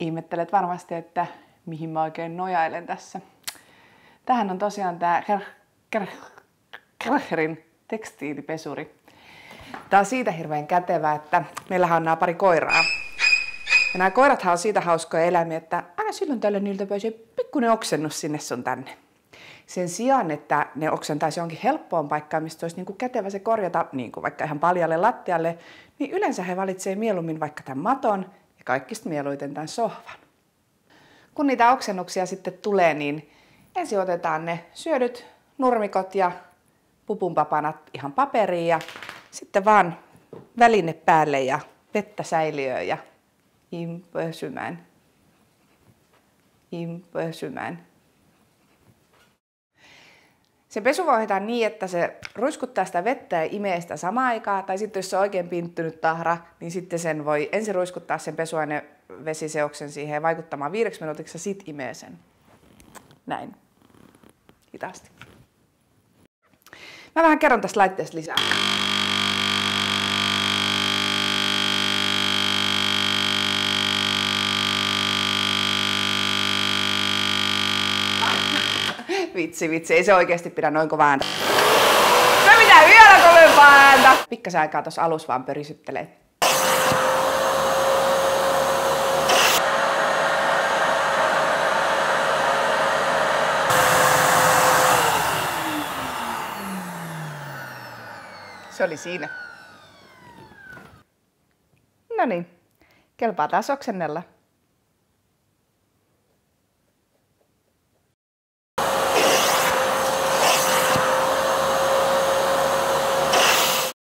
Ihmettelet varmasti, että mihin mä oikein nojailen tässä. Tähän on tosiaan tää Kärcherin tekstiilipesuri. Tää on siitä hirveän kätevä, että meillähän on nämä pari koiraa. Ja nämä koirathan on siitä hauskoja eläimiä, että aina silloin tällöin niiltä pääsee pikkuinen oksennus sinne sun tänne. Sen sijaan, että ne oksentaisi jonkin helppoon paikkaan, mistä olisi niinku kätevä se korjata, niin kuin vaikka ihan paljalle lattialle, niin yleensä he valitsee mieluummin vaikka tämän maton ja kaikista mieluiten tämän sohvan. Kun niitä oksennuksia sitten tulee, niin ensin otetaan ne syödyt nurmikot ja pupunpapanat ihan paperiin ja sitten vaan väline päälle ja vettä säiliöön ja impösymään. Se pesu voi hoitaa niin, että se ruiskuttaa sitä vettä ja imee sitä samaan aikaan. Tai sitten jos se on oikein pinttynyt tahra, niin sitten sen voi ensin ruiskuttaa sen pesuainevesiseoksen siihen vaikuttamaan 5 minuutiksi ja sit imee sen. Näin. Hitaasti. Mä vähän kerron tästä laitteesta lisää. Vitsi, ei se oikeesti pidä noin kovaa ääntä. Se pitää vielä kovempaa ääntä! Pikkasen aikaa tossa alussa vaan pörisyttelee. Se oli siinä. Noniin, kelpaa taas oksennella.